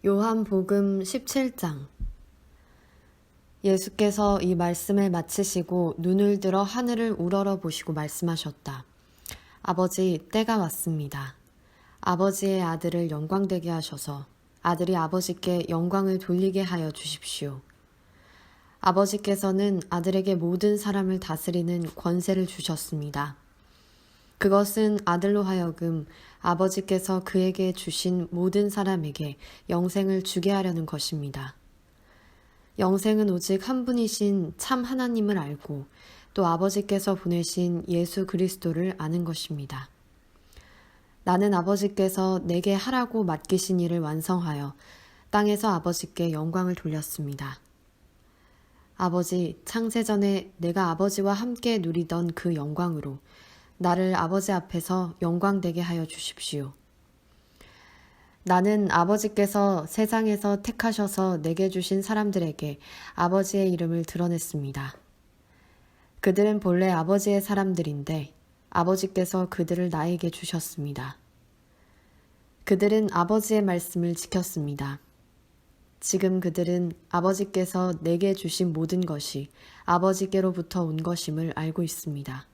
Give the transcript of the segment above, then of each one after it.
요한복음 17장. 예수께서 이 말씀을 마치시고 눈을 들어 하늘을 우러러 보시고 말씀하셨다. 아버지, 때가 왔습니다. 아버지의 아들을 영광되게 하셔서 아들이 아버지께 영광을 돌리게 하여 주십시오. 아버지께서는 아들에게 모든 사람을 다스리는 권세를 주셨습니다. 그것은 아들로 하여금 아버지께서 그에게 주신 모든 사람에게 영생을 주게 하려는 것입니다. 영생은 오직 한 분이신 참 하나님을 알고 또 아버지께서 보내신 예수 그리스도를 아는 것입니다. 나는 아버지께서 내게 하라고 맡기신 일을 완성하여 땅에서 아버지께 영광을 돌렸습니다. 아버지, 창세전에 내가 아버지와 함께 누리던 그 영광으로 나를 아버지 앞에서 영광되게 하여 주십시오. 나는 아버지께서 세상에서 택하셔서 내게 주신 사람들에게 아버지의 이름을 드러냈습니다. 그들은 본래 아버지의 사람들인데 아버지께서 그들을 나에게 주셨습니다. 그들은 아버지의 말씀을 지켰습니다. 지금 그들은 아버지께서 내게 주신 모든 것이 아버지께로부터 온 것임을 알고 있습니다.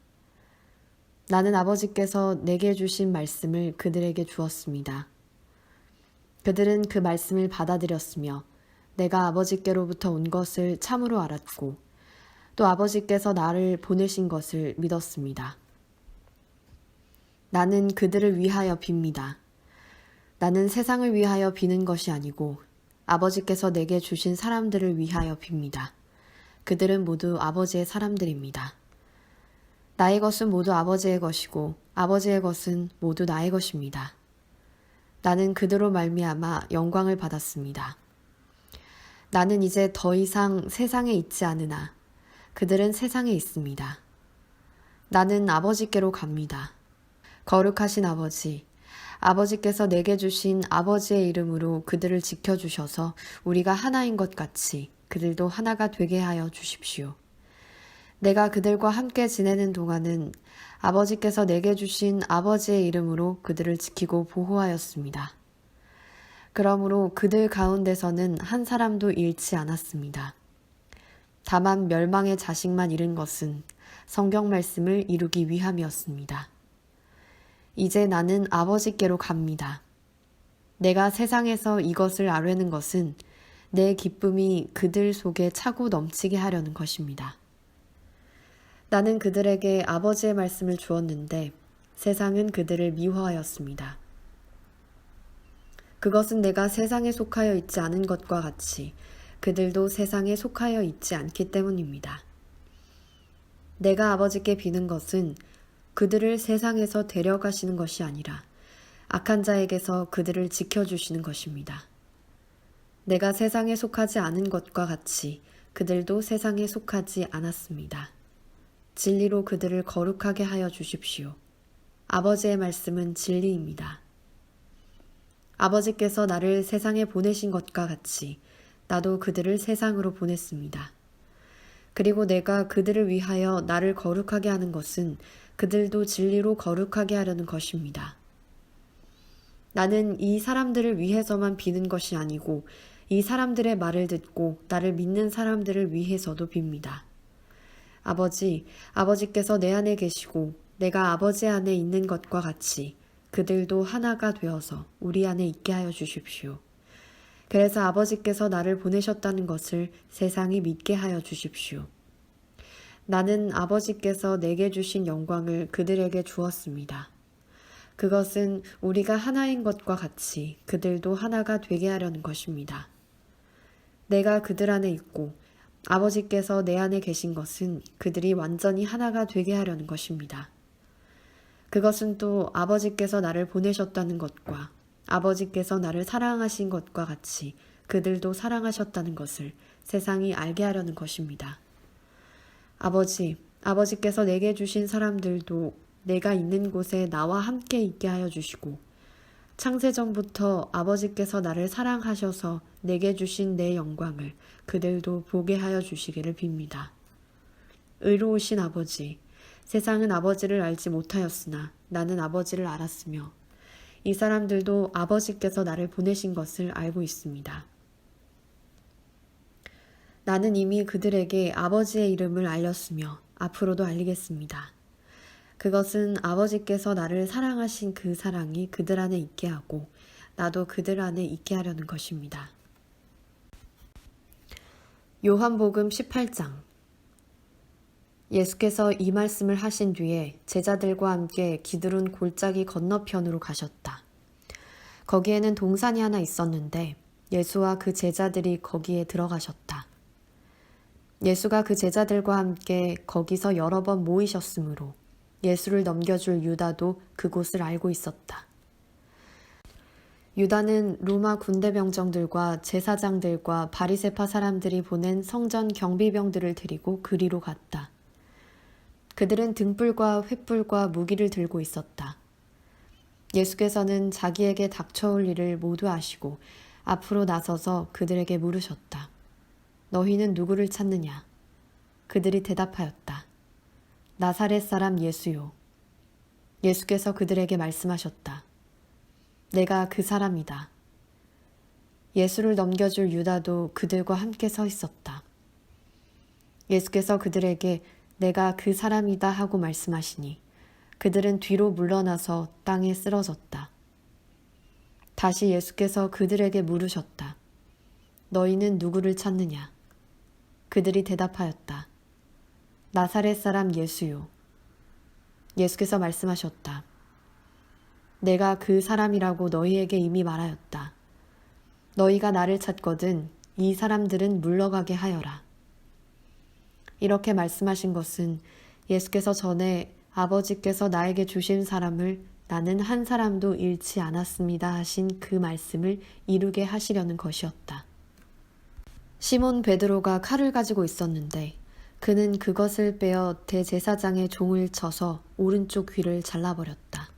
나는 아버지께서 내게 주신 말씀을 그들에게 주었습니다. 그들은 그 말씀을 받아들였으며 내가 아버지께로부터 온 것을 참으로 알았고 또 아버지께서 나를 보내신 것을 믿었습니다. 나는 그들을 위하여 빕니다. 나는 세상을 위하여 비는 것이 아니고 아버지께서 내게 주신 사람들을 위하여 빕니다. 그들은 모두 아버지의 사람들입니다. 나의 것은 모두 아버지의 것이고 아버지의 것은 모두 나의 것입니다. 나는 그들로 말미암아 영광을 받았습니다. 나는 이제 더 이상 세상에 있지 않으나 그들은 세상에 있습니다. 나는 아버지께로 갑니다. 거룩하신 아버지, 아버지께서 내게 주신 아버지의 이름으로 그들을 지켜주셔서 우리가 하나인 것 같이 그들도 하나가 되게 하여 주십시오. 내가 그들과 함께 지내는 동안은 아버지께서 내게 주신 아버지의 이름으로 그들을 지키고 보호하였습니다. 그러므로 그들 가운데서는 한 사람도 잃지 않았습니다. 다만 멸망의 자식만 잃은 것은 성경 말씀을 이루기 위함이었습니다. 이제 나는 아버지께로 갑니다. 내가 세상에서 이것을 아뢰는 것은 내 기쁨이 그들 속에 차고 넘치게 하려는 것입니다. 나는 그들에게 아버지의 말씀을 주었는데 세상은 그들을 미워하였습니다. 그것은 내가 세상에 속하여 있지 않은 것과 같이 그들도 세상에 속하여 있지 않기 때문입니다. 내가 아버지께 비는 것은 그들을 세상에서 데려가시는 것이 아니라 악한 자에게서 그들을 지켜주시는 것입니다. 내가 세상에 속하지 않은 것과 같이 그들도 세상에 속하지 않았습니다. 진리로 그들을 거룩하게 하여 주십시오. 아버지의 말씀은 진리입니다. 아버지께서 나를 세상에 보내신 것과 같이 나도 그들을 세상으로 보냈습니다. 그리고 내가 그들을 위하여 나를 거룩하게 하는 것은 그들도 진리로 거룩하게 하려는 것입니다. 나는 이 사람들을 위해서만 비는 것이 아니고 이 사람들의 말을 듣고 나를 믿는 사람들을 위해서도 빕니다. 아버지, 아버지께서 내 안에 계시고 내가 아버지 안에 있는 것과 같이 그들도 하나가 되어서 우리 안에 있게 하여 주십시오. 그래서 아버지께서 나를 보내셨다는 것을 세상이 믿게 하여 주십시오. 나는 아버지께서 내게 주신 영광을 그들에게 주었습니다. 그것은 우리가 하나인 것과 같이 그들도 하나가 되게 하려는 것입니다. 내가 그들 안에 있고 아버지께서 내 안에 계신 것은 그들이 완전히 하나가 되게 하려는 것입니다. 그것은 또 아버지께서 나를 보내셨다는 것과 아버지께서 나를 사랑하신 것과 같이 그들도 사랑하셨다는 것을 세상이 알게 하려는 것입니다. 아버지, 아버지께서 내게 주신 사람들도 내가 있는 곳에 나와 함께 있게 하여 주시고 창세전부터 아버지께서 나를 사랑하셔서 내게 주신 내 영광을 그들도 보게 하여 주시기를 빕니다. 의로우신 아버지, 세상은 아버지를 알지 못하였으나 나는 아버지를 알았으며 이 사람들도 아버지께서 나를 보내신 것을 알고 있습니다. 나는 이미 그들에게 아버지의 이름을 알렸으며 앞으로도 알리겠습니다. 그것은 아버지께서 나를 사랑하신 그 사랑이 그들 안에 있게 하고 나도 그들 안에 있게 하려는 것입니다. 요한복음 18장. 예수께서 이 말씀을 하신 뒤에 제자들과 함께 기드론 골짜기 건너편으로 가셨다. 거기에는 동산이 하나 있었는데 예수와 그 제자들이 거기에 들어가셨다. 예수가 그 제자들과 함께 거기서 여러 번 모이셨으므로 예수를 넘겨줄 유다도 그곳을 알고 있었다. 유다는 로마 군대 병정들과 제사장들과 바리새파 사람들이 보낸 성전 경비병들을 데리고 그리로 갔다. 그들은 등불과 횃불과 무기를 들고 있었다. 예수께서는 자기에게 닥쳐올 일을 모두 아시고 앞으로 나서서 그들에게 물으셨다. 너희는 누구를 찾느냐? 그들이 대답하였다. 나사렛 사람 예수요. 예수께서 그들에게 말씀하셨다. 내가 그 사람이다. 예수를 넘겨줄 유다도 그들과 함께 서 있었다. 예수께서 그들에게 내가 그 사람이다 하고 말씀하시니 그들은 뒤로 물러나서 땅에 쓰러졌다. 다시 예수께서 그들에게 물으셨다. 너희는 누구를 찾느냐? 그들이 대답하였다. 나사렛 사람 예수요. 예수께서 말씀하셨다. 내가 그 사람이라고 너희에게 이미 말하였다. 너희가 나를 찾거든 이 사람들은 물러가게 하여라. 이렇게 말씀하신 것은 예수께서 전에 아버지께서 나에게 주신 사람을 나는 한 사람도 잃지 않았습니다 하신 그 말씀을 이루게 하시려는 것이었다. 시몬 베드로가 칼을 가지고 있었는데 그는 그것을 빼어 대제사장의 종을 쳐서 오른쪽 귀를 잘라버렸다.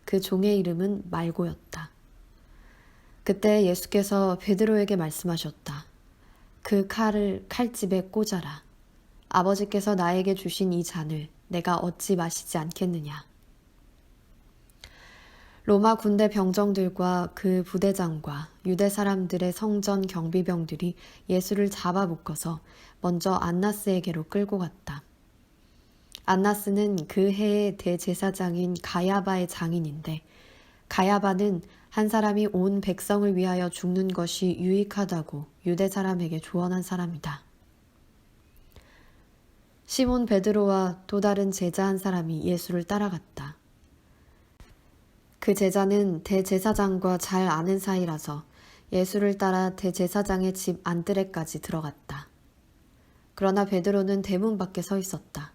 그 종의 이름은 말고였다. 그때 예수께서 베드로에게 말씀하셨다. 그 칼을 칼집에 꽂아라. 아버지께서 나에게 주신 이 잔을 내가 어찌 마시지 않겠느냐. 로마 군대 병정들과 그 부대장과 유대 사람들의 성전 경비병들이 예수를 잡아 묶어서 먼저 안나스에게로 끌고 갔다. 안나스는 그 해의 대제사장인 가야바의 장인인데 가야바는 한 사람이 온 백성을 위하여 죽는 것이 유익하다고 유대 사람에게 조언한 사람이다. 시몬 베드로와 또 다른 제자 한 사람이 예수를 따라갔다. 그 제자는 대제사장과 잘 아는 사이라서 예수를 따라 대제사장의 집 안뜰에까지 들어갔다. 그러나 베드로는 대문 밖에 서 있었다.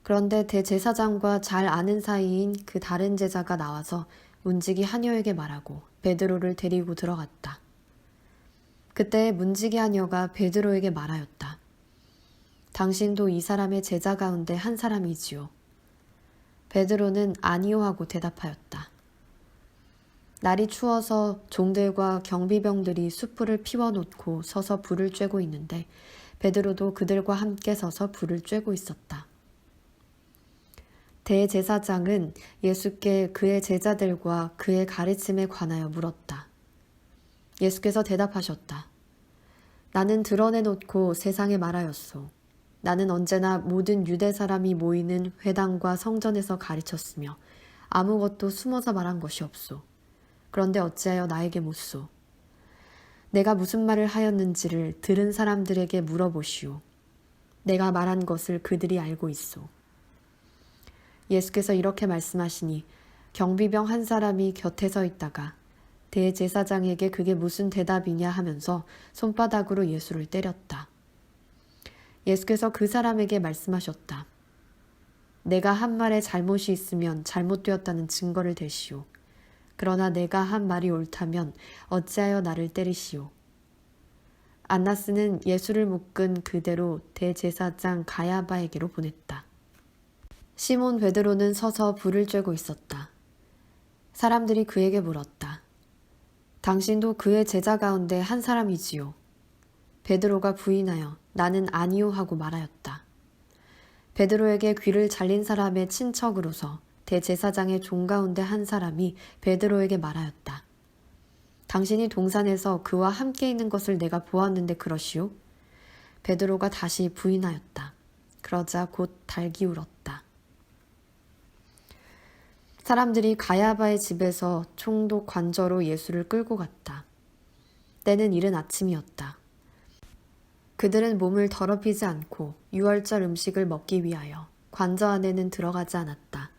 그런데 대제사장과 잘 아는 사이인 그 다른 제자가 나와서 문지기 하녀에게 말하고 베드로를 데리고 들어갔다. 그때 문지기 하녀가 베드로에게 말하였다. 당신도 이 사람의 제자 가운데 한 사람이지요. 베드로는 아니요 하고 대답하였다. 날이 추워서 종들과 경비병들이 숯불을 피워놓고 서서 불을 쬐고 있는데 베드로도 그들과 함께 서서 불을 쬐고 있었다. 대제사장은 예수께 그의 제자들과 그의 가르침에 관하여 물었다. 예수께서 대답하셨다. 나는 드러내놓고 세상에 말하였소. 나는 언제나 모든 유대 사람이 모이는 회당과 성전에서 가르쳤으며 아무것도 숨어서 말한 것이 없소. 그런데 어찌하여 나에게 묻소. 내가 무슨 말을 하였는지를 들은 사람들에게 물어보시오. 내가 말한 것을 그들이 알고 있소. 예수께서 이렇게 말씀하시니 경비병 한 사람이 곁에 서 있다가 대제사장에게 그게 무슨 대답이냐 하면서 손바닥으로 예수를 때렸다. 예수께서 그 사람에게 말씀하셨다. 내가 한 말에 잘못이 있으면 잘못되었다는 증거를 대시오. 그러나 내가 한 말이 옳다면 어찌하여 나를 때리시오. 안나스는 예수를 묶은 그대로 대제사장 가야바에게로 보냈다. 시몬 베드로는 서서 불을 쬐고 있었다. 사람들이 그에게 물었다. 당신도 그의 제자 가운데 한 사람이지요. 베드로가 부인하여 나는 아니요 하고 말하였다. 베드로에게 귀를 잘린 사람의 친척으로서 대제사장의 종 가운데 한 사람이 베드로에게 말하였다. 당신이 동산에서 그와 함께 있는 것을 내가 보았는데 그러시오? 베드로가 다시 부인하였다. 그러자 곧 달기 울었다. 사람들이 가야바의 집에서 총독 관저로 예수를 끌고 갔다. 때는 이른 아침이었다. 그들은 몸을 더럽히지 않고 유월절 음식을 먹기 위하여 관저 안에는 들어가지 않았다.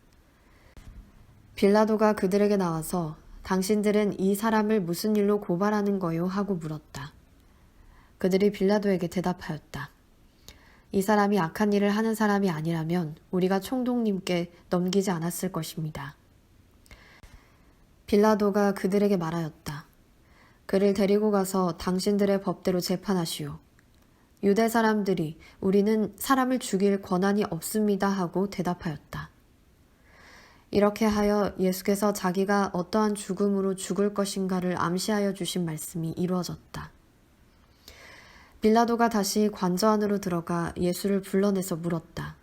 빌라도가 그들에게 나와서 당신들은 이 사람을 무슨 일로 고발하는 거요? 하고 물었다. 그들이 빌라도에게 대답하였다. 이 사람이 악한 일을 하는 사람이 아니라면 우리가 총독님께 넘기지 않았을 것입니다. 빌라도가 그들에게 말하였다. 그를 데리고 가서 당신들의 법대로 재판하시오. 유대 사람들이 우리는 사람을 죽일 권한이 없습니다 하고 대답하였다. 이렇게 하여 예수께서 자기가 어떠한 죽음으로 죽을 것인가를 암시하여 주신 말씀이 이루어졌다. 빌라도가 다시 관저 안으로 들어가 예수를 불러내서 물었다.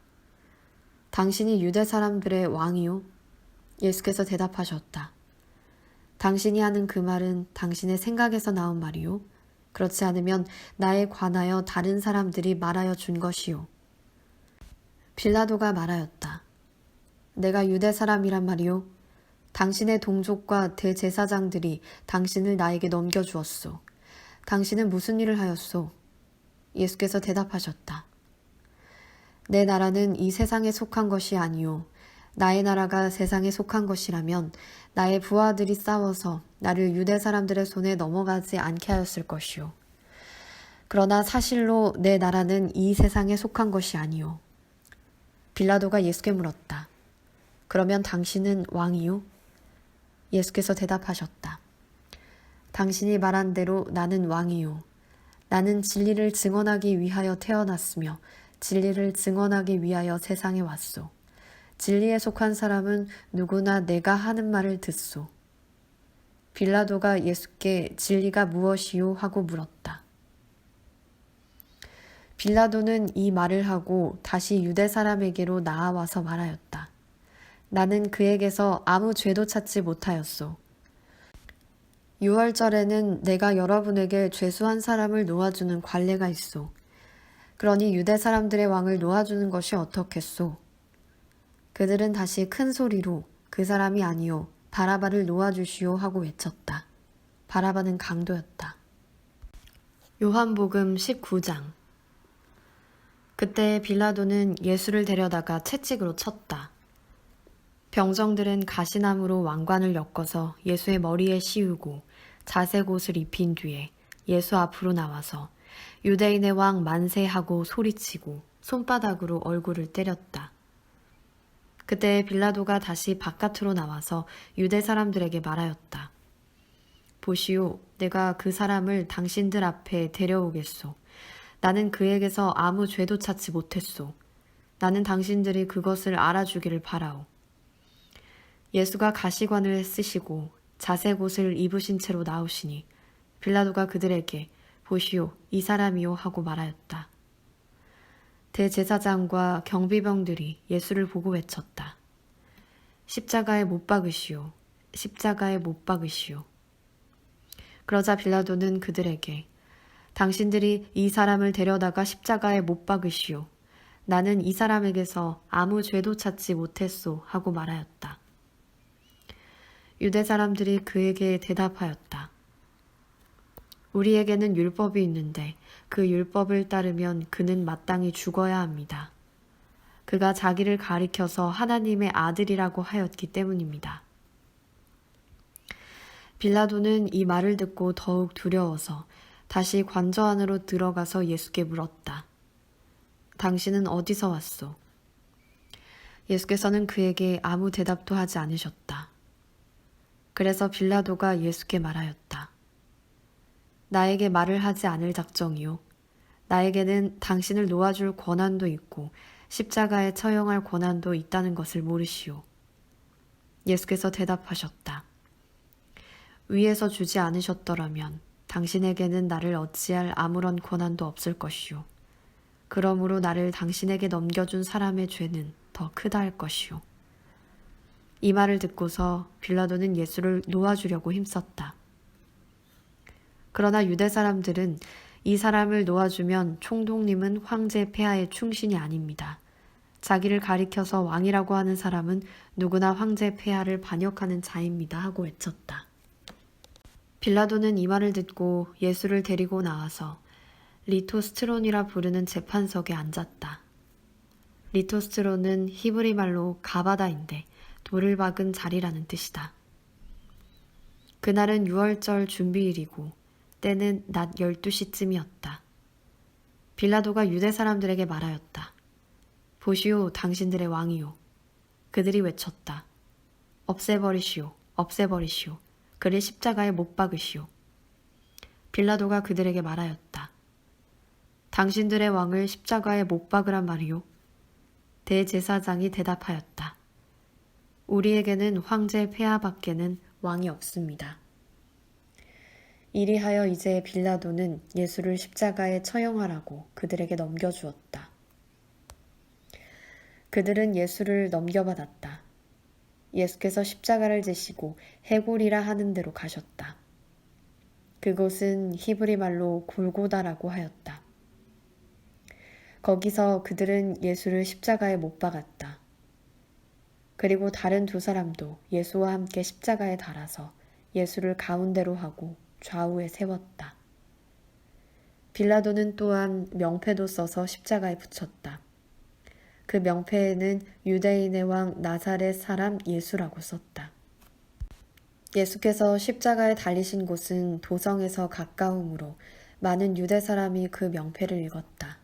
당신이 유대 사람들의 왕이요? 예수께서 대답하셨다. 당신이 하는 그 말은 당신의 생각에서 나온 말이요? 그렇지 않으면 나에 관하여 다른 사람들이 말하여 준 것이요. 빌라도가 말하였다. 내가 유대 사람이란 말이요. 당신의 동족과 대제사장들이 당신을 나에게 넘겨주었소. 당신은 무슨 일을 하였소? 예수께서 대답하셨다. 내 나라는 이 세상에 속한 것이 아니요. 나의 나라가 세상에 속한 것이라면 나의 부하들이 싸워서 나를 유대 사람들의 손에 넘어가지 않게 하였을 것이요. 그러나 사실로 내 나라는 이 세상에 속한 것이 아니요. 빌라도가 예수께 물었다. 그러면 당신은 왕이요? 예수께서 대답하셨다. 당신이 말한 대로 나는 왕이요. 나는 진리를 증언하기 위하여 태어났으며 진리를 증언하기 위하여 세상에 왔소. 진리에 속한 사람은 누구나 내가 하는 말을 듣소. 빌라도가 예수께 진리가 무엇이요? 하고 물었다. 빌라도는 이 말을 하고 다시 유대 사람에게로 나아와서 말하였다. 나는 그에게서 아무 죄도 찾지 못하였소. 유월절에는 내가 여러분에게 죄수한 사람을 놓아주는 관례가 있소. 그러니 유대 사람들의 왕을 놓아주는 것이 어떻겠소? 그들은 다시 큰 소리로 그 사람이 아니요 바라바를 놓아주시오 하고 외쳤다. 바라바는 강도였다. 요한복음 19장. 그때 빌라도는 예수를 데려다가 채찍으로 쳤다. 병정들은 가시나무로 왕관을 엮어서 예수의 머리에 씌우고 자색 옷을 입힌 뒤에 예수 앞으로 나와서 유대인의 왕 만세하고 소리치고 손바닥으로 얼굴을 때렸다. 그때 빌라도가 다시 바깥으로 나와서 유대 사람들에게 말하였다. 보시오, 내가 그 사람을 당신들 앞에 데려오겠소. 나는 그에게서 아무 죄도 찾지 못했소. 나는 당신들이 그것을 알아주기를 바라오. 예수가 가시관을 쓰시고 자색 옷을 입으신 채로 나오시니 빌라도가 그들에게 보시오, 이 사람이요 하고 말하였다. 대제사장과 경비병들이 예수를 보고 외쳤다. 십자가에 못 박으시오. 십자가에 못 박으시오. 그러자 빌라도는 그들에게 당신들이 이 사람을 데려다가 십자가에 못 박으시오. 나는 이 사람에게서 아무 죄도 찾지 못했소 하고 말하였다. 유대 사람들이 그에게 대답하였다. 우리에게는 율법이 있는데 그 율법을 따르면 그는 마땅히 죽어야 합니다. 그가 자기를 가리켜서 하나님의 아들이라고 하였기 때문입니다. 빌라도는 이 말을 듣고 더욱 두려워서 다시 관저 안으로 들어가서 예수께 물었다. 당신은 어디서 왔소? 예수께서는 그에게 아무 대답도 하지 않으셨다. 그래서 빌라도가 예수께 말하였다. 나에게 말을 하지 않을 작정이요. 나에게는 당신을 놓아줄 권한도 있고 십자가에 처형할 권한도 있다는 것을 모르시오. 예수께서 대답하셨다. 위에서 주지 않으셨더라면 당신에게는 나를 어찌할 아무런 권한도 없을 것이오. 그러므로 나를 당신에게 넘겨준 사람의 죄는 더 크다 할 것이오. 이 말을 듣고서 빌라도는 예수를 놓아주려고 힘썼다. 그러나 유대 사람들은 이 사람을 놓아주면 총독님은 황제 폐하의 충신이 아닙니다. 자기를 가리켜서 왕이라고 하는 사람은 누구나 황제 폐하를 반역하는 자입니다 하고 외쳤다. 빌라도는 이 말을 듣고 예수를 데리고 나와서 리토스트론이라 부르는 재판석에 앉았다. 리토스트론은 히브리 말로 가바다인데 돌을 박은 자리라는 뜻이다. 그날은 6월절 준비일이고 때는 낮 12시쯤이었다. 빌라도가 유대 사람들에게 말하였다. 보시오, 당신들의 왕이요. 그들이 외쳤다. 없애버리시오, 없애버리시오. 그를 십자가에 못 박으시오. 빌라도가 그들에게 말하였다. 당신들의 왕을 십자가에 못 박으란 말이요. 대제사장이 대답하였다. 우리에게는 황제 폐하밖에는 왕이 없습니다. 이리하여 이제 빌라도는 예수를 십자가에 처형하라고 그들에게 넘겨주었다. 그들은 예수를 넘겨받았다. 예수께서 십자가를 지시고 해골이라 하는 데로 가셨다. 그곳은 히브리 말로 골고다라고 하였다. 거기서 그들은 예수를 십자가에 못 박았다. 그리고 다른 두 사람도 예수와 함께 십자가에 달아서 예수를 가운데로 하고 좌우에 세웠다. 빌라도는 또한 명패도 써서 십자가에 붙였다. 그 명패에는 유대인의 왕 나사렛 사람 예수라고 썼다. 예수께서 십자가에 달리신 곳은 도성에서 가까우므로 많은 유대 사람이 그 명패를 읽었다.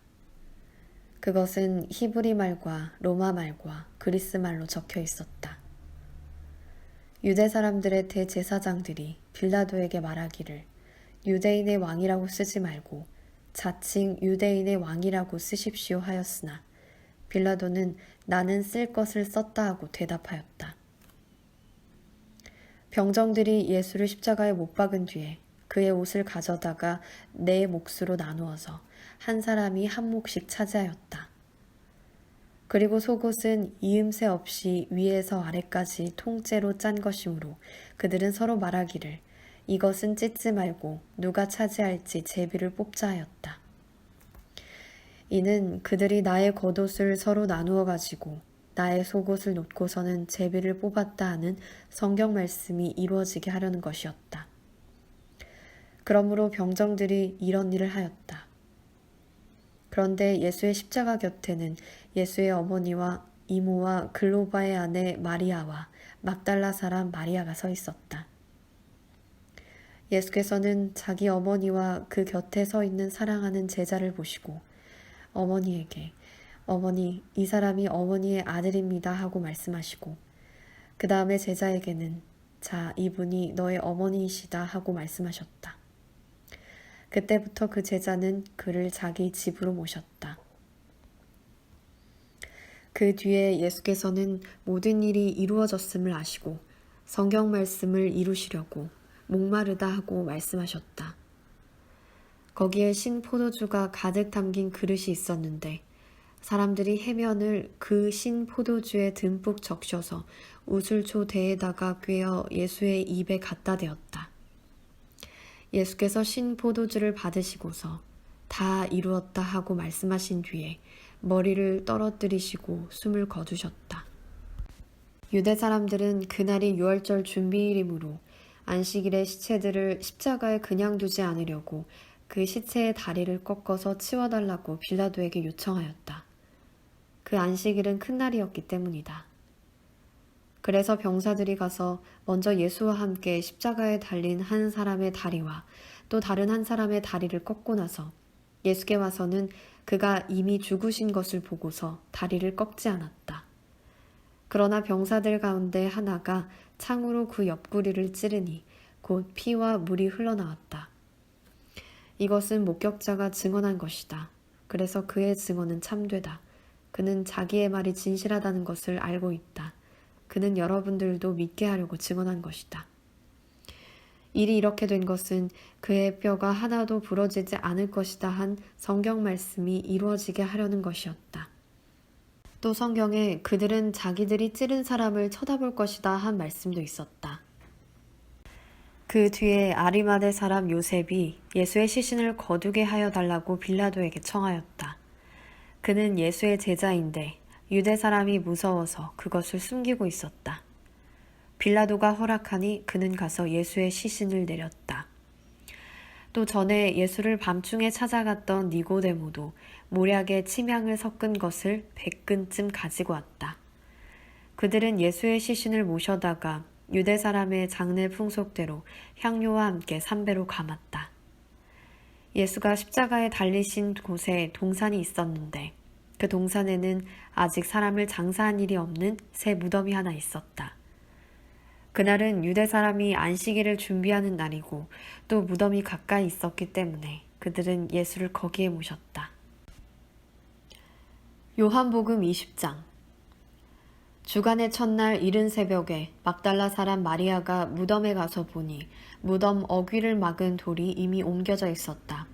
그것은 히브리 말과 로마 말과 그리스 말로 적혀 있었다. 유대 사람들의 대제사장들이 빌라도에게 말하기를 유대인의 왕이라고 쓰지 말고 자칭 유대인의 왕이라고 쓰십시오 하였으나 빌라도는 나는 쓸 것을 썼다 하고 대답하였다. 병정들이 예수를 십자가에 못 박은 뒤에 그의 옷을 가져다가 네 몫으로 나누어서 한 사람이 한 몫씩 차지하였다. 그리고 속옷은 이음새 없이 위에서 아래까지 통째로 짠 것이므로 그들은 서로 말하기를 이것은 찢지 말고 누가 차지할지 제비를 뽑자 하였다. 이는 그들이 나의 겉옷을 서로 나누어 가지고 나의 속옷을 놓고서는 제비를 뽑았다 하는 성경 말씀이 이루어지게 하려는 것이었다. 그러므로 병정들이 이런 일을 하였다. 그런데 예수의 십자가 곁에는 예수의 어머니와 이모와 글로바의 아내 마리아와 막달라 사람 마리아가 서 있었다. 예수께서는 자기 어머니와 그 곁에 서 있는 사랑하는 제자를 보시고 어머니에게 어머니, 이 사람이 어머니의 아들입니다 하고 말씀하시고 그 다음에 제자에게는 자, 이분이 너의 어머니이시다 하고 말씀하셨다. 그때부터 그 제자는 그를 자기 집으로 모셨다. 그 뒤에 예수께서는 모든 일이 이루어졌음을 아시고 성경 말씀을 이루시려고 목마르다 하고 말씀하셨다. 거기에 신 포도주가 가득 담긴 그릇이 있었는데 사람들이 해면을 그 신 포도주에 듬뿍 적셔서 우슬초 대에다가 꿰어 예수의 입에 갖다 대었다. 예수께서 신 포도주를 받으시고서 다 이루었다 하고 말씀하신 뒤에 머리를 떨어뜨리시고 숨을 거두셨다. 유대 사람들은 그날이 유월절 준비일이므로 안식일에 시체들을 십자가에 그냥 두지 않으려고 그 시체의 다리를 꺾어서 치워달라고 빌라도에게 요청하였다. 그 안식일은 큰 날이었기 때문이다. 그래서 병사들이 가서 먼저 예수와 함께 십자가에 달린 한 사람의 다리와 또 다른 한 사람의 다리를 꺾고 나서 예수께 와서는 그가 이미 죽으신 것을 보고서 다리를 꺾지 않았다. 그러나 병사들 가운데 하나가 창으로 그 옆구리를 찌르니 곧 피와 물이 흘러나왔다. 이것은 목격자가 증언한 것이다. 그래서 그의 증언은 참되다. 그는 자기의 말이 진실하다는 것을 알고 있다. 그는 여러분들도 믿게 하려고 증언한 것이다. 일이 이렇게 된 것은 그의 뼈가 하나도 부러지지 않을 것이다 한 성경 말씀이 이루어지게 하려는 것이었다. 또 성경에 그들은 자기들이 찌른 사람을 쳐다볼 것이다 한 말씀도 있었다. 그 뒤에 아리마대 사람 요셉이 예수의 시신을 거두게 하여 달라고 빌라도에게 청하였다. 그는 예수의 제자인데 유대 사람이 무서워서 그것을 숨기고 있었다. 빌라도가 허락하니 그는 가서 예수의 시신을 내렸다. 또 전에 예수를 밤중에 찾아갔던 니고데모도 모략에 침향을 섞은 것을 100근쯤 가지고 왔다. 그들은 예수의 시신을 모셔다가 유대 사람의 장례 풍속대로 향료와 함께 삼배로 감았다. 예수가 십자가에 달리신 곳에 동산이 있었는데 그 동산에는 아직 사람을 장사한 일이 없는 새 무덤이 하나 있었다. 그날은 유대 사람이 안식일을 준비하는 날이고 또 무덤이 가까이 있었기 때문에 그들은 예수를 거기에 모셨다. 요한복음 20장. 주간의 첫날 이른 새벽에 막달라 사람 마리아가 무덤에 가서 보니 무덤 어귀를 막은 돌이 이미 옮겨져 있었다.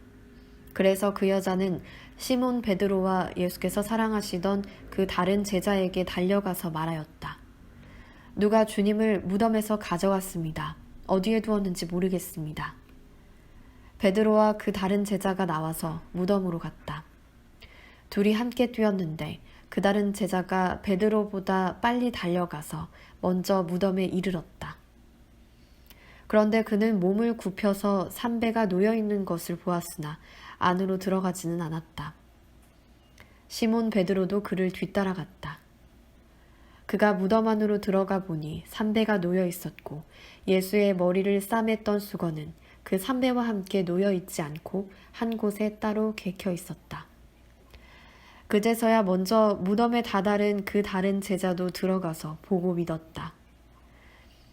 그래서 그 여자는 시몬 베드로와 예수께서 사랑하시던 그 다른 제자에게 달려가서 말하였다. 누가 주님을 무덤에서 가져갔습니다. 어디에 두었는지 모르겠습니다. 베드로와 그 다른 제자가 나와서 무덤으로 갔다. 둘이 함께 뛰었는데 그 다른 제자가 베드로보다 빨리 달려가서 먼저 무덤에 이르렀다. 그런데 그는 몸을 굽혀서 삼배가 놓여있는 것을 보았으나 안으로 들어가지는 않았다. 시몬 베드로도 그를 뒤따라갔다. 그가 무덤 안으로 들어가 보니 삼배가 놓여 있었고 예수의 머리를 싸맸던 수건은 그 삼배와 함께 놓여 있지 않고 한 곳에 따로 개켜 있었다. 그제서야 먼저 무덤에 다다른 그 다른 제자도 들어가서 보고 믿었다.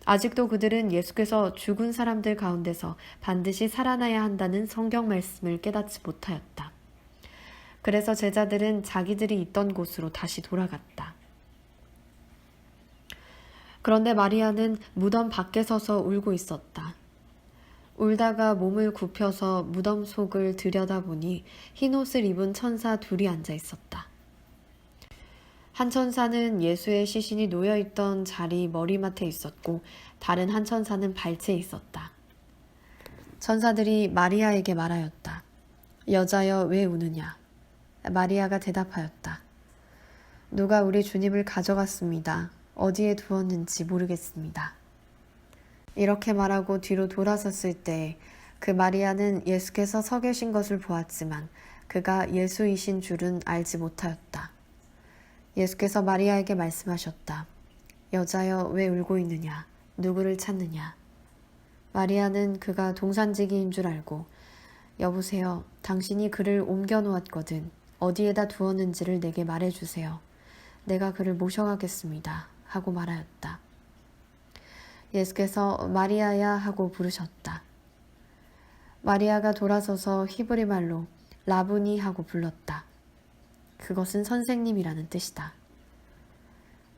아직도 그들은 예수께서 죽은 사람들 가운데서 반드시 살아나야 한다는 성경 말씀을 깨닫지 못하였다. 그래서 제자들은 자기들이 있던 곳으로 다시 돌아갔다. 그런데 마리아는 무덤 밖에 서서 울고 있었다. 울다가 몸을 굽혀서 무덤 속을 들여다보니 흰옷을 입은 천사 둘이 앉아 있었다. 한 천사는 예수의 시신이 놓여있던 자리 머리맡에 있었고 다른 한 천사는 발치에 있었다. 천사들이 마리아에게 말하였다. 여자여 왜 우느냐? 마리아가 대답하였다. 누가 우리 주님을 가져갔습니다. 어디에 두었는지 모르겠습니다. 이렇게 말하고 뒤로 돌아섰을 때 그 마리아는 예수께서 서 계신 것을 보았지만 그가 예수이신 줄은 알지 못하였다. 예수께서 마리아에게 말씀하셨다. 여자여 왜 울고 있느냐? 누구를 찾느냐? 마리아는 그가 동산지기인 줄 알고 여보세요. 당신이 그를 옮겨 놓았거든. 어디에다 두었는지를 내게 말해주세요. 내가 그를 모셔가겠습니다. 하고 말하였다. 예수께서 마리아야 하고 부르셨다. 마리아가 돌아서서 히브리 말로 라부니 하고 불렀다. 그것은 선생님이라는 뜻이다.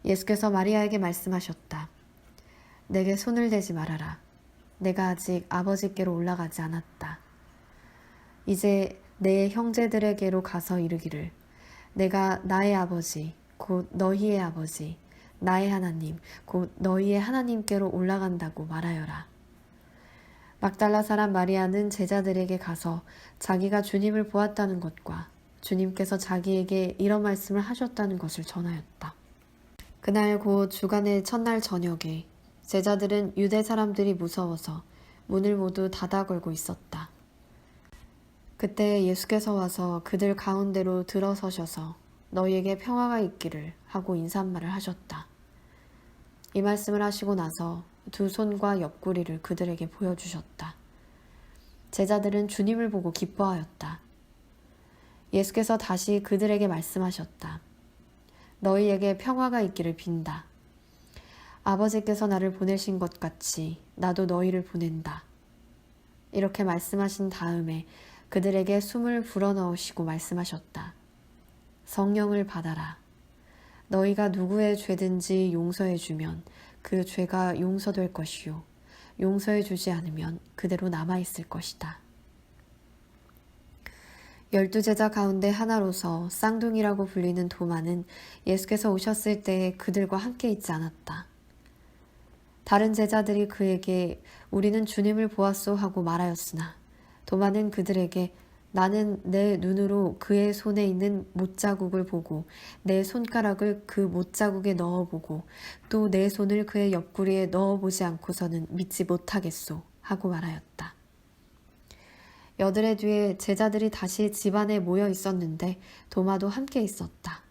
예수께서 마리아에게 말씀하셨다. 내게 손을 대지 말아라. 내가 아직 아버지께로 올라가지 않았다. 이제 내 형제들에게로 가서 이르기를 내가 나의 아버지 곧 너희의 아버지 나의 하나님 곧 너희의 하나님께로 올라간다고 말하여라. 막달라 사람 마리아는 제자들에게 가서 자기가 주님을 보았다는 것과 주님께서 자기에게 이런 말씀을 하셨다는 것을 전하였다. 그날 곧 주간의 첫날 저녁에 제자들은 유대 사람들이 무서워서 문을 모두 닫아 걸고 있었다. 그때 예수께서 와서 그들 가운데로 들어서셔서 너희에게 평화가 있기를 하고 인사말을 하셨다. 이 말씀을 하시고 나서 두 손과 옆구리를 그들에게 보여주셨다. 제자들은 주님을 보고 기뻐하였다. 예수께서 다시 그들에게 말씀하셨다. 너희에게 평화가 있기를 빈다. 아버지께서 나를 보내신 것 같이 나도 너희를 보낸다. 이렇게 말씀하신 다음에 그들에게 숨을 불어넣으시고 말씀하셨다. 성령을 받아라. 너희가 누구의 죄든지 용서해주면 그 죄가 용서될 것이요. 용서해주지 않으면 그대로 남아있을 것이다. 12 제자 가운데 하나로서 쌍둥이라고 불리는 도마는 예수께서 오셨을 때 그들과 함께 있지 않았다. 다른 제자들이 그에게 우리는 주님을 보았소 하고 말하였으나 도마는 그들에게 나는 내 눈으로 그의 손에 있는 못자국을 보고 내 손가락을 그 못자국에 넣어보고 또 내 손을 그의 옆구리에 넣어보지 않고서는 믿지 못하겠소 하고 말하였다. 여드레 뒤에 제자들이 다시 집안에 모여 있었는데 도마도 함께 있었다.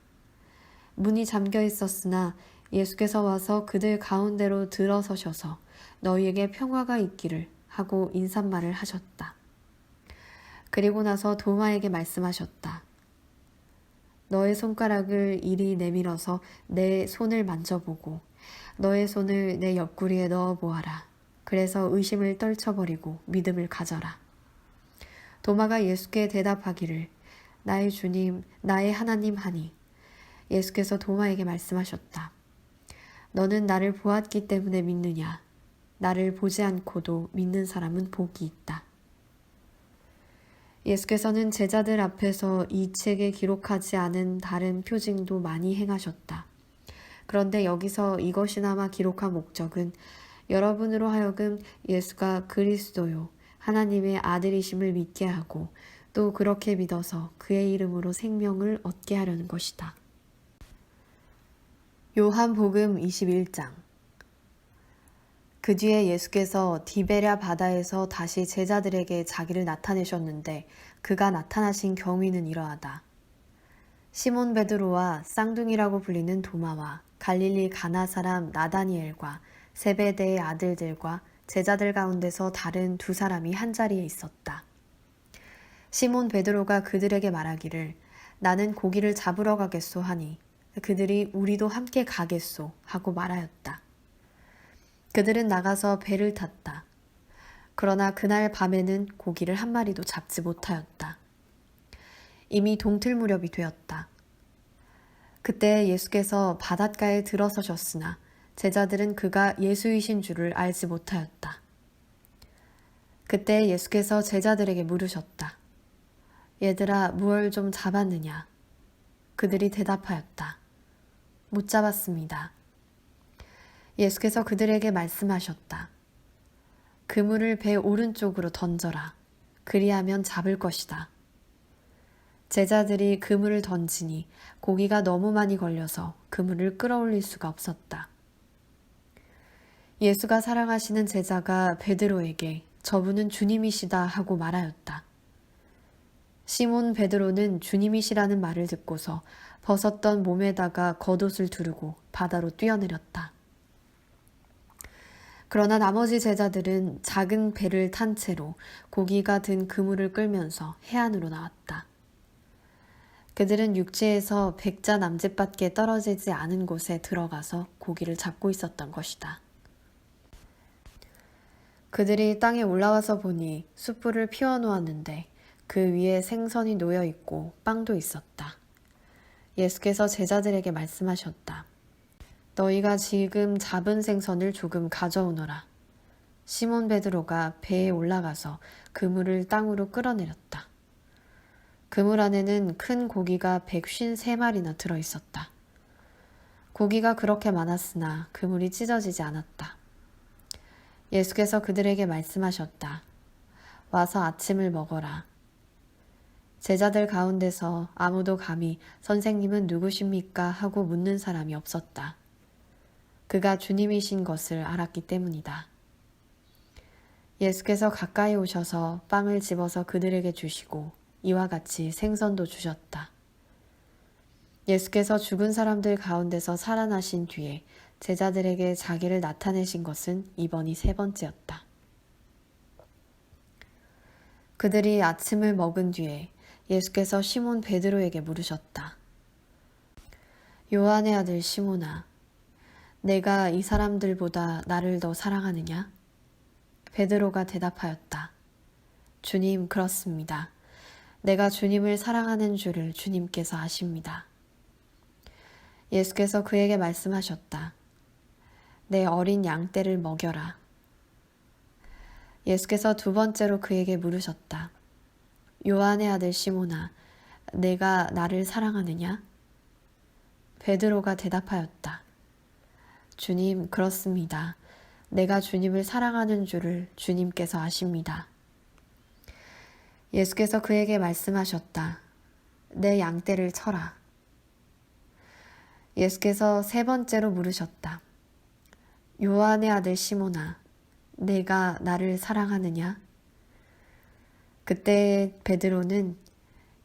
문이 잠겨 있었으나 예수께서 와서 그들 가운데로 들어서셔서 너희에게 평화가 있기를 하고 인사말을 하셨다. 그리고 나서 도마에게 말씀하셨다. 너의 손가락을 이리 내밀어서 내 손을 만져보고 너의 손을 내 옆구리에 넣어보아라. 그래서 의심을 떨쳐버리고 믿음을 가져라. 도마가 예수께 대답하기를 나의 주님, 나의 하나님 하니 예수께서 도마에게 말씀하셨다. 너는 나를 보았기 때문에 믿느냐? 나를 보지 않고도 믿는 사람은 복이 있다. 예수께서는 제자들 앞에서 이 책에 기록하지 않은 다른 표징도 많이 행하셨다. 그런데 여기서 이것이나마 기록한 목적은 여러분으로 하여금 예수가 그리스도요 하나님의 아들이심을 믿게 하고 또 그렇게 믿어서 그의 이름으로 생명을 얻게 하려는 것이다. 요한복음 21장. 그 뒤에 예수께서 디베랴 바다에서 다시 제자들에게 자기를 나타내셨는데 그가 나타나신 경위는 이러하다. 시몬 베드로와 쌍둥이라고 불리는 도마와 갈릴리 가나 사람 나다니엘과 세베대의 아들들과 제자들 가운데서 다른 2사람이 한자리에 있었다. 시몬 베드로가 그들에게 말하기를 나는 고기를 잡으러 가겠소 하니 그들이 우리도 함께 가겠소 하고 말하였다. 그들은 나가서 배를 탔다. 그러나 그날 밤에는 고기를 한 마리도 잡지 못하였다. 이미 동틀 무렵이 되었다. 그때 예수께서 바닷가에 들어서셨으나 제자들은 그가 예수이신 줄을 알지 못하였다. 그때 예수께서 제자들에게 물으셨다. 얘들아, 무얼 좀 잡았느냐? 그들이 대답하였다. 못 잡았습니다. 예수께서 그들에게 말씀하셨다. 그물을 배 오른쪽으로 던져라. 그리하면 잡을 것이다. 제자들이 그물을 던지니 고기가 너무 많이 걸려서 그물을 끌어올릴 수가 없었다. 예수가 사랑하시는 제자가 베드로에게 저분은 주님이시다 하고 말하였다. 시몬 베드로는 주님이시라는 말을 듣고서 벗었던 몸에다가 겉옷을 두르고 바다로 뛰어내렸다. 그러나 나머지 제자들은 작은 배를 탄 채로 고기가 든 그물을 끌면서 해안으로 나왔다. 그들은 육지에서 100자 남짓밖에 떨어지지 않은 곳에 들어가서 고기를 잡고 있었던 것이다. 그들이 땅에 올라와서 보니 숯불을 피워놓았는데 그 위에 생선이 놓여 있고 빵도 있었다. 예수께서 제자들에게 말씀하셨다. 너희가 지금 잡은 생선을 조금 가져오너라. 시몬 베드로가 배에 올라가서 그물을 땅으로 끌어내렸다. 그물 안에는 큰 고기가 153마리나 들어있었다. 고기가 그렇게 많았으나 그물이 찢어지지 않았다. 예수께서 그들에게 말씀하셨다. 와서 아침을 먹어라. 제자들 가운데서 아무도 감히 선생님은 누구십니까? 하고 묻는 사람이 없었다. 그가 주님이신 것을 알았기 때문이다. 예수께서 가까이 오셔서 빵을 집어서 그들에게 주시고 이와 같이 생선도 주셨다. 예수께서 죽은 사람들 가운데서 살아나신 뒤에 제자들에게 자기를 나타내신 것은 이번이 3번째였다. 그들이 아침을 먹은 뒤에 예수께서 시몬 베드로에게 물으셨다. 요한의 아들 시몬아, 내가 이 사람들보다 나를 더 사랑하느냐? 베드로가 대답하였다. 주님, 그렇습니다. 내가 주님을 사랑하는 줄을 주님께서 아십니다. 예수께서 그에게 말씀하셨다. 내 어린 양떼를 먹여라. 예수께서 2번째로 그에게 물으셨다. 요한의 아들 시몬아, 내가 나를 사랑하느냐? 베드로가 대답하였다. 주님, 그렇습니다. 내가 주님을 사랑하는 줄을 주님께서 아십니다. 예수께서 그에게 말씀하셨다. 내 양떼를 쳐라. 예수께서 세 번째로 물으셨다. 요한의 아들 시몬아, 내가 나를 사랑하느냐? 그때 베드로는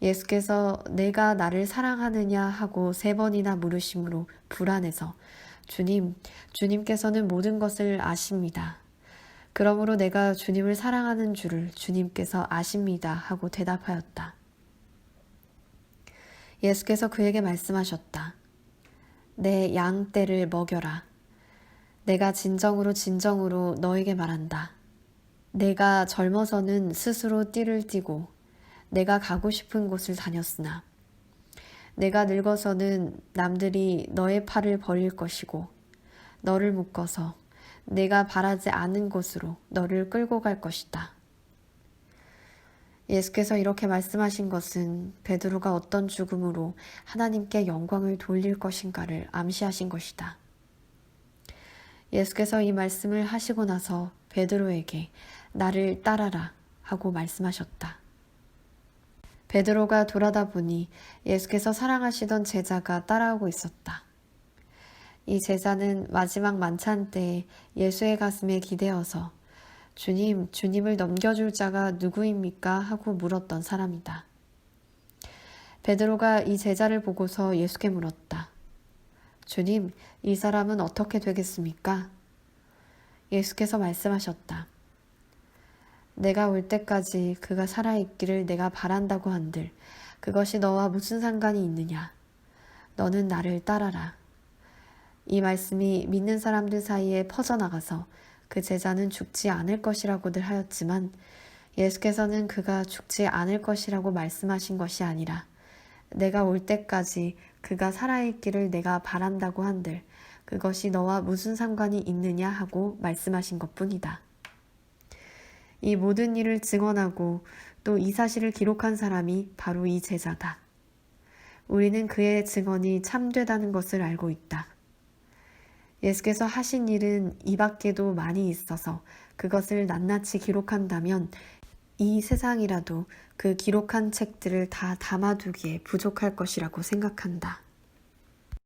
예수께서 내가 나를 사랑하느냐 하고 세 번이나 물으심으로 불안해서 주님께서는 모든 것을 아십니다. 그러므로 내가 주님을 사랑하는 줄을 주님께서 아십니다 하고 대답하였다. 예수께서 그에게 말씀하셨다. 내 양떼를 먹여라. 내가 진정으로 너에게 말한다. 내가 젊어서는 스스로 띠를 띠고 내가 가고 싶은 곳을 다녔으나 내가 늙어서는 남들이 너의 팔을 벌릴 것이고 너를 묶어서 내가 바라지 않은 곳으로 너를 끌고 갈 것이다. 예수께서 이렇게 말씀하신 것은 베드로가 어떤 죽음으로 하나님께 영광을 돌릴 것인가를 암시하신 것이다. 예수께서 이 말씀을 하시고 나서 베드로에게 나를 따라라 하고 말씀하셨다. 베드로가 돌아다 보니 예수께서 사랑하시던 제자가 따라오고 있었다. 이 제자는 마지막 만찬 때에 예수의 가슴에 기대어서 주님을 넘겨줄 자가 누구입니까? 하고 물었던 사람이다. 베드로가 이 제자를 보고서 예수께 물었다. 주님, 이 사람은 어떻게 되겠습니까? 예수께서 말씀하셨다. 내가 올 때까지 그가 살아있기를 내가 바란다고 한들 그것이 너와 무슨 상관이 있느냐? 너는 나를 따라라. 이 말씀이 믿는 사람들 사이에 퍼져나가서 그 제자는 죽지 않을 것이라고들 하였지만 예수께서는 그가 죽지 않을 것이라고 말씀하신 것이 아니라 내가 올 때까지 그가 살아있기를 내가 바란다고 한들 그것이 너와 무슨 상관이 있느냐 하고 말씀하신 것뿐이다. 이 모든 일을 증언하고 또 이 사실을 기록한 사람이 바로 이 제자다. 우리는 그의 증언이 참되다는 것을 알고 있다. 예수께서 하신 일은 이 밖에도 많이 있어서 그것을 낱낱이 기록한다면 이 세상이라도 그 기록한 책들을 다 담아두기에 부족할 것이라고 생각한다.